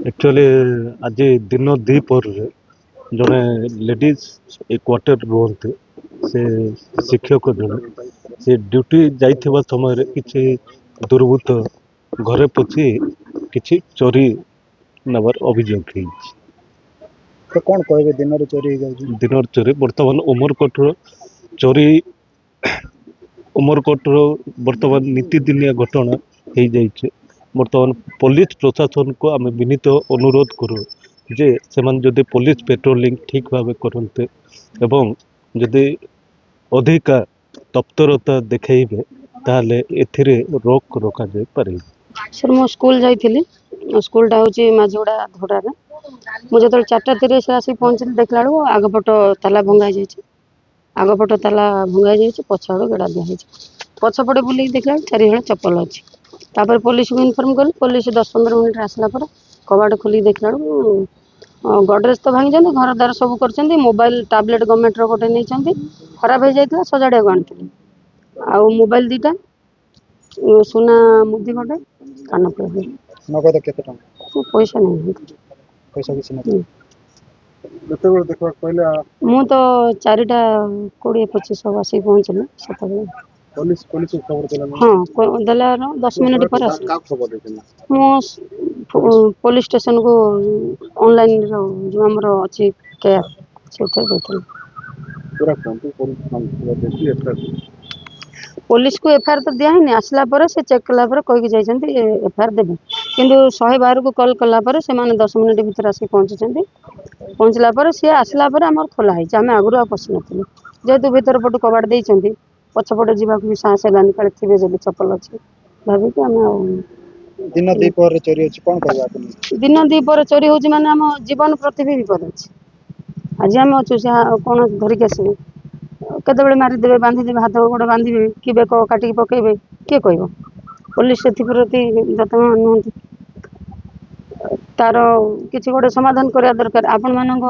Actually आज दिन दीपर जड़े लेडीज ए क्वार्टर रुहते से शिक्षक जड़े से ड्यूटी जाइथिबा समय किसी दुर्वृत्त घरे पशि किसी चोरी नबार अभियोग है। तो कौन कहबे दिन चोरी हो जाउछ? दिन चोरी बर्तमान उमरकोट चोरी उमरकोट बर्तमान नीतिदिनिया घटना हो जाइए। बर्तमान पुलिस प्रशासन को आम विनीत अनुरोध करूँ जे से जदि पुलिस पेट्रोलिंग ठीक भाव करते एवं जदि अधिका तत्परता देखते ताहले एथिरे रोक रखा जाय पारे। सर मो स्कूल जाइली स्कूलटा हूँ माझगुड़ा धोड़ार मुझे जो 4:30 आसिक पहुँचली देखला बेलू आगपट ताला भंगा जाइए आगपट ताला भंगा जाइए पछाड़ बेड़ा दिखाई पछपटे बुल देखला चारिजण चप्पल अच्छी तापर पुलिस को इनफर्म कल पुलिस 10-15 मिनट आसला पर कबाड़ खोल देखला बेलू गडरेज तो भांगी घर द्वार सब कर मोबाइल टैबलेट गवर्नमेंट गोटे नहीं खराब हो जाता सजाड़ा आनी आउ मोबाइल 2टा सुना मुदी गोटे कानपुर नगद केते टंका? पैसा नहीं पैसा किसी नहीं केते देखबा कहले मु तो 4:20-25 आसिक पहुँचली से पुलिस पुलिस खबर देला? हाँ देला 10 मिनट पर आस का खबर देला? मु पुलिस स्टेशन को ऑनलाइन जो हमर अछि केयर से देथल पूरा कोंटू पुलिस नाम पूरा देखि एफआईआर पुलिस को एफआईआर तो दिया ही आसला पर से चेक कला पर कहि जाइछन्ती एफआईआर देबे किंतु 112 को कॉल कला पर से माने 10 मिनट भीतर आसी पहुंचछन्ती पहुंचला पर से आसला पर हमर खोला है आमे आगु आ पसि नथिलु जेतु भीतर पटु कबाड़ देइछन्ती पछपटे जीवाक भी साहस हेलानी काले थिबे जदि चप्पल अछि भाबी कि आमे दिन दीपर चोरी अछि कोन कहबा आपण? दिन दीपर चोरी होछि माने हम जीवन प्रति भी विपद अछि आज आम अच्छु से कौन धरिक आसबे केतबे मारिदेवे बांधिदेवे हाथ गोड़ बांधिबे कि बेक काटिक पकेबे किए कहब पुलिस से प्रति जतन नुहति तार किसी गोटे समाधान करवा दरकार आपण मानक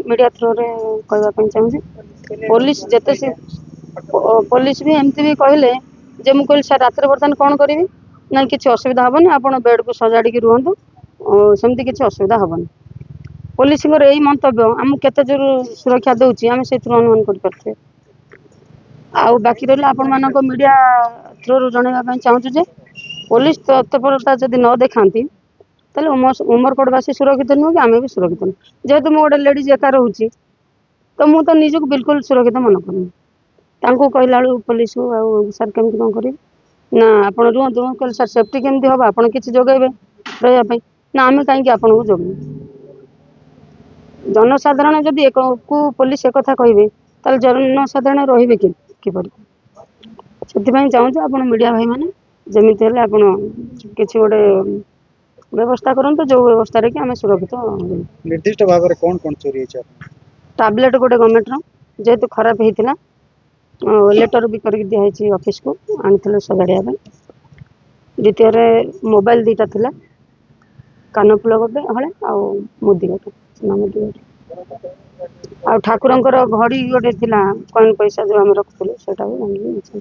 मीडिया थ्रू रे कहबा चाहूँ पुलिस जेते से पुलिस भी एमती भी कहले जे मु कहली सर रात बर्तमान कौन करी ना किसी असुविधा हेनी आप बेड को सजाड़ी रुहतु सेमती किसी असुविधा हेनी पुलिस यही मंतव्य आमको केते जोर सुरक्षा दूसरी आम से अनुमान कर आउ बाकी रहा आपण मानक मीडिया थ्रू जनवाई चाहूँ जे पुलिस तत्परता जदि न देखाती ताले उमरकोटवासी सुरक्षित नुह कि आम भी सुरक्षित नुह जेहेतु मुझे गोटे लेडीज एका रोचे तो मुझे तो निजक बिल्कुल सुरक्षित मन करनी कहला बेलू पुलिस को आउ सर केमती कौन करें ना आप रुहतु कह सर सेफ्टी केमती हम आप किसी जगेबे रही ना आम कहीं आपको जगू जनसाधारण जदि एक पुलिस एक कथा कहे ताल जनसाधारण रे किपर से चाहूँ आप मीडिया भाई मैंने जमी आप किसी गोटे व्यवस्था करते जो व्यवस्था कि आम सुरक्षित निर्दिष्ट भाव में कौन कौन चोरी है? टैबलेट गोटे गवर्नमेंट जेहेतु खराब होता लेटर भी कर दिखाई ऑफिस को आनी सजाड़ा द्वितीय मोबाइल 2टा थिला कानफुल गोटे हले आउ मुदी गोटे सुना मुदी गोटे आ ठाकुरंकर घड़ी गोटे थिला कॉइन पैसा जो आम रखुले सेटा भी भांगी।